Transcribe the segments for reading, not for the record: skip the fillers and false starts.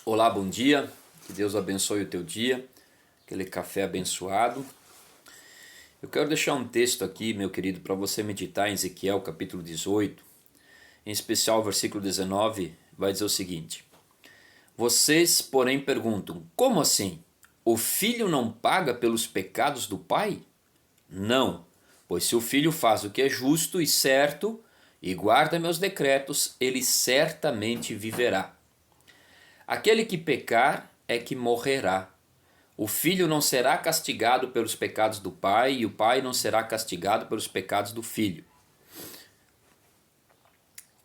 Olá, bom dia, que Deus abençoe o teu dia, aquele café abençoado. Eu quero deixar um texto aqui, meu querido, para você meditar em Ezequiel capítulo 18, em especial o versículo 19, vai dizer o seguinte: Vocês, porém, perguntam, como assim? O filho não paga pelos pecados do pai? Não, pois se o filho faz o que é justo e certo e guarda meus decretos, ele certamente viverá. Aquele que pecar é que morrerá. O filho não será castigado pelos pecados do pai, e o pai não será castigado pelos pecados do filho.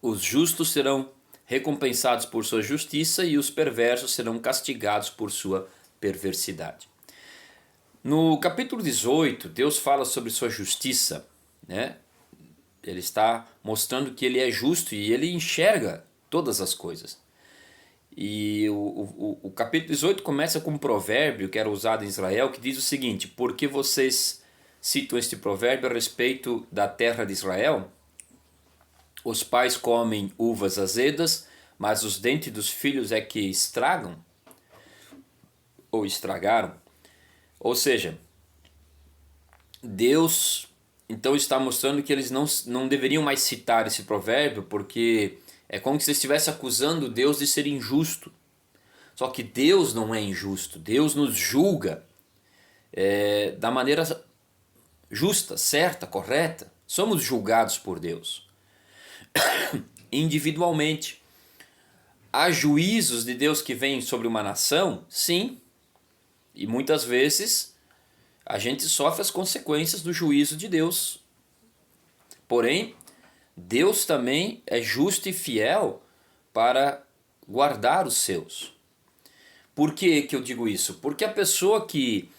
Os justos serão recompensados por sua justiça, e os perversos serão castigados por sua perversidade. No capítulo 18, Deus fala sobre sua justiça, né? Ele está mostrando que ele é justo e ele enxerga todas as coisas. E o capítulo 18 começa com um provérbio que era usado em Israel, que diz o seguinte: Por que vocês citam este provérbio a respeito da terra de Israel? Os pais comem uvas azedas, mas os dentes dos filhos é que estragam ou estragaram. Ou seja, Deus então está mostrando que eles não deveriam mais citar esse provérbio, porque é como se estivesse acusando Deus de ser injusto. Só que Deus não é injusto, Deus nos julga da maneira justa, certa, correta. Somos julgados por Deus individualmente. Há juízos de Deus que vêm sobre uma nação? Sim. E muitas vezes a gente sofre as consequências do juízo de Deus. Porém, Deus também é justo e fiel para guardar os seus. Por que eu digo isso? Porque a pessoa que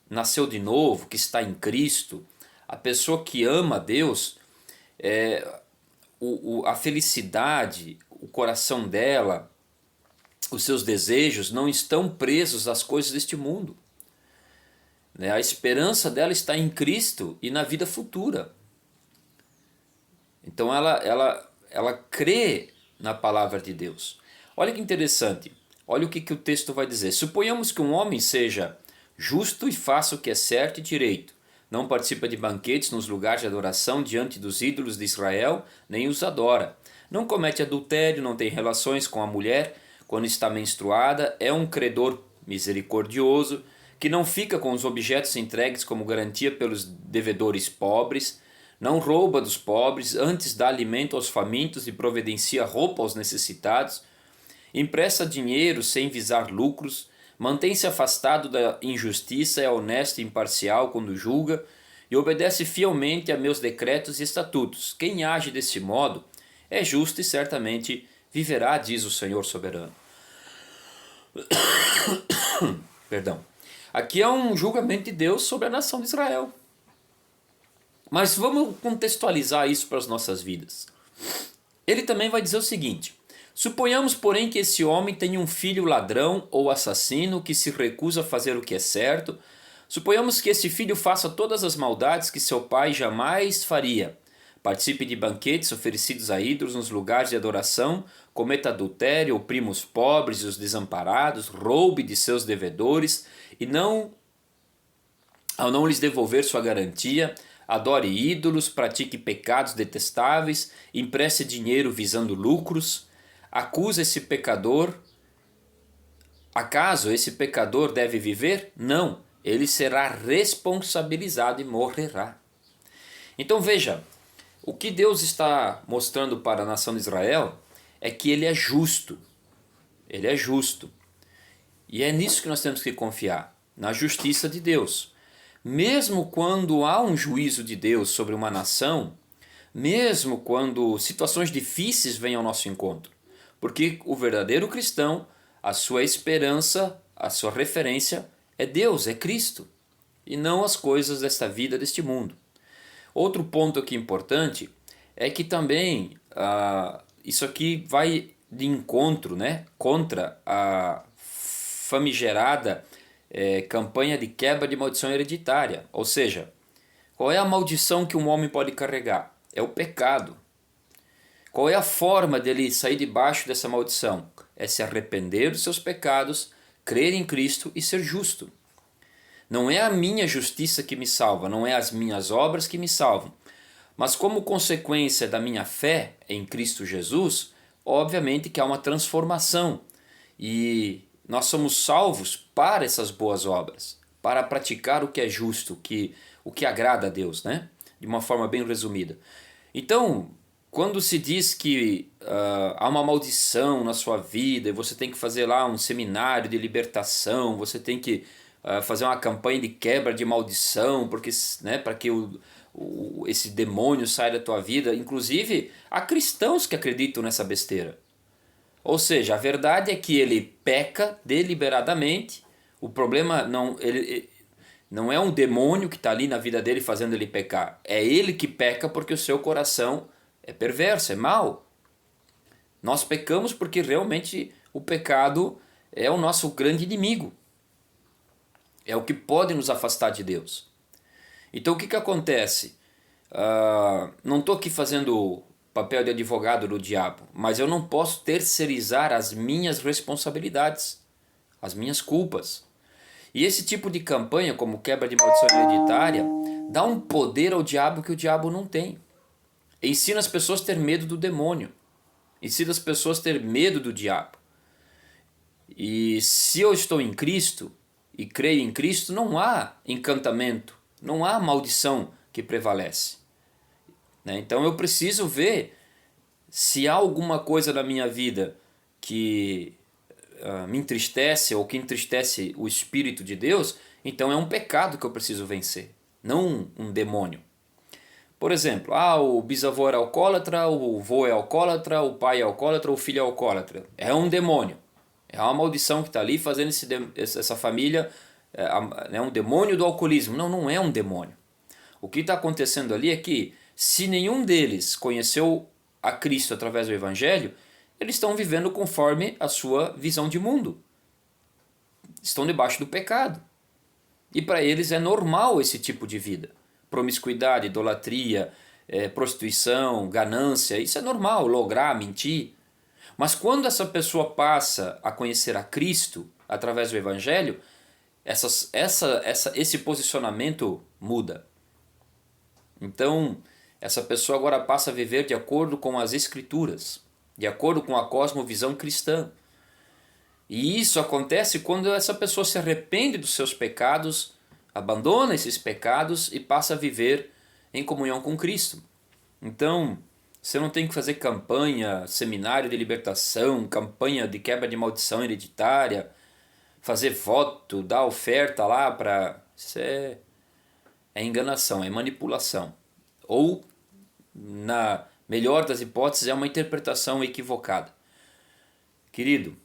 nasceu de novo, que está em Cristo, a pessoa que ama a Deus, a felicidade, o coração dela, os seus desejos não estão presos às coisas deste mundo. Né? A esperança dela está em Cristo e na vida futura. Então ela crê na palavra de Deus. Olha que interessante. Olha o que o texto vai dizer. Suponhamos que um homem seja justo e faça o que é certo e direito. Não participa de banquetes nos lugares de adoração diante dos ídolos de Israel, nem os adora. Não comete adultério, não tem relações com a mulher quando está menstruada, é um credor misericordioso, que não fica com os objetos entregues como garantia pelos devedores pobres, não rouba dos pobres, antes dá alimento aos famintos e providencia roupa aos necessitados, empresta dinheiro sem visar lucros, mantém-se afastado da injustiça, é honesto e imparcial quando julga e obedece fielmente a meus decretos e estatutos. Quem age desse modo é justo e certamente viverá, diz o Senhor soberano. Perdão. Aqui é um julgamento de Deus sobre a nação de Israel. Mas vamos contextualizar isso para as nossas vidas. Ele também vai dizer o seguinte: suponhamos, porém, que esse homem tenha um filho ladrão ou assassino que se recusa a fazer o que é certo. Suponhamos que esse filho faça todas as maldades que seu pai jamais faria. Participe de banquetes oferecidos a ídolos nos lugares de adoração, cometa adultério, oprima os pobres e os desamparados, roube de seus devedores e ao não lhes devolver sua garantia, adore ídolos, pratique pecados detestáveis, empreste dinheiro visando lucros. Acusa esse pecador. Acaso esse pecador deve viver? Não, ele será responsabilizado e morrerá. Então veja, o que Deus está mostrando para a nação de Israel é que ele é justo. Ele é justo. E é nisso que nós temos que confiar, na justiça de Deus. Mesmo quando há um juízo de Deus sobre uma nação, mesmo quando situações difíceis vêm ao nosso encontro, porque o verdadeiro cristão, a sua esperança, a sua referência é Deus, é Cristo, e não as coisas desta vida, deste mundo. Outro ponto aqui importante é que também isso aqui vai de encontro, né, contra a famigerada campanha de quebra de maldição hereditária. Ou seja, qual é a maldição que um homem pode carregar? É o pecado. Qual é a forma dele sair debaixo dessa maldição? É se arrepender dos seus pecados, crer em Cristo e ser justo. Não é a minha justiça que me salva, não é as minhas obras que me salvam. Mas como consequência da minha fé em Cristo Jesus, obviamente que há uma transformação. E nós somos salvos para essas boas obras, para praticar o que é justo, o que agrada a Deus, né? De uma forma bem resumida. Então, quando se diz que há uma maldição na sua vida e você tem que fazer lá um seminário de libertação, você tem que fazer uma campanha de quebra de maldição, porque, né, para que esse demônio saia da tua vida. Inclusive, há cristãos que acreditam nessa besteira. Ou seja, a verdade é que ele peca deliberadamente. O problema não é um demônio que está ali na vida dele fazendo ele pecar. É ele que peca porque o seu coração é perverso, é mau. Nós pecamos porque realmente o pecado é o nosso grande inimigo. É o que pode nos afastar de Deus. Então o que acontece? Não estou aqui fazendo papel de advogado do diabo, mas eu não posso terceirizar as minhas responsabilidades, as minhas culpas. E esse tipo de campanha, como quebra de maldição hereditária, dá um poder ao diabo que o diabo não tem. Ensina as pessoas a ter medo do demônio. Ensina as pessoas a ter medo do diabo. E se eu estou em Cristo e creio em Cristo, não há encantamento, não há maldição que prevalece. Então eu preciso ver se há alguma coisa na minha vida que me entristece ou que entristece o Espírito de Deus, então é um pecado que eu preciso vencer, não um demônio. Por exemplo, o bisavô era alcoólatra, o avô é alcoólatra, o pai é alcoólatra, o filho é alcoólatra. É um demônio. É uma maldição que está ali fazendo essa família, um demônio do alcoolismo. Não, não é um demônio. O que está acontecendo ali é que se nenhum deles conheceu a Cristo através do Evangelho, eles estão vivendo conforme a sua visão de mundo. Estão debaixo do pecado. E para eles é normal esse tipo de vida. Promiscuidade, idolatria, prostituição, ganância, isso é normal, lograr, mentir. Mas quando essa pessoa passa a conhecer a Cristo através do Evangelho, esse posicionamento muda. Então, essa pessoa agora passa a viver de acordo com as Escrituras, de acordo com a cosmovisão cristã. E isso acontece quando essa pessoa se arrepende dos seus pecados, abandona esses pecados e passa a viver em comunhão com Cristo. Então, você não tem que fazer campanha, seminário de libertação, campanha de quebra de maldição hereditária, fazer voto, dar oferta lá para... Isso é enganação, é manipulação. Ou, na melhor das hipóteses, é uma interpretação equivocada. Querido,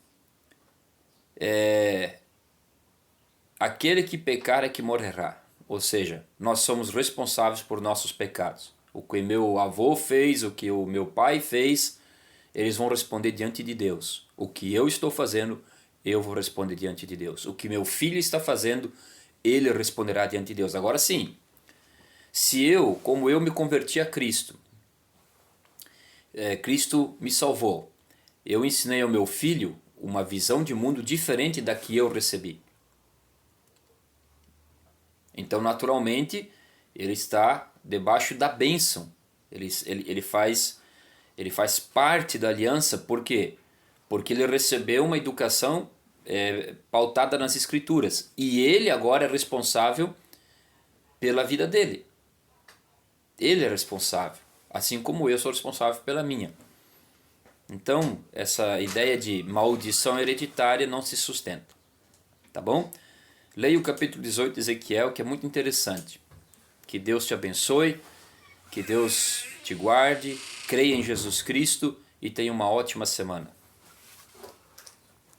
aquele que pecar é que morrerá. Ou seja, nós somos responsáveis por nossos pecados. O que meu avô fez, o que o meu pai fez, eles vão responder diante de Deus. O que eu estou fazendo, eu vou responder diante de Deus. O que meu filho está fazendo, ele responderá diante de Deus. Agora sim, se eu, como eu me converti a Cristo, Cristo me salvou, eu ensinei ao meu filho uma visão de mundo diferente da que eu recebi. Então, naturalmente, ele está debaixo da bênção. Ele faz parte da aliança. Por quê? Porque ele recebeu uma educação pautada nas Escrituras. E ele agora é responsável pela vida dele. Ele é responsável. Assim como eu sou responsável pela minha. Então, essa ideia de maldição hereditária não se sustenta. Tá bom? Leia o capítulo 18 de Ezequiel, que é muito interessante. Que Deus te abençoe, que Deus te guarde, creia em Jesus Cristo e tenha uma ótima semana.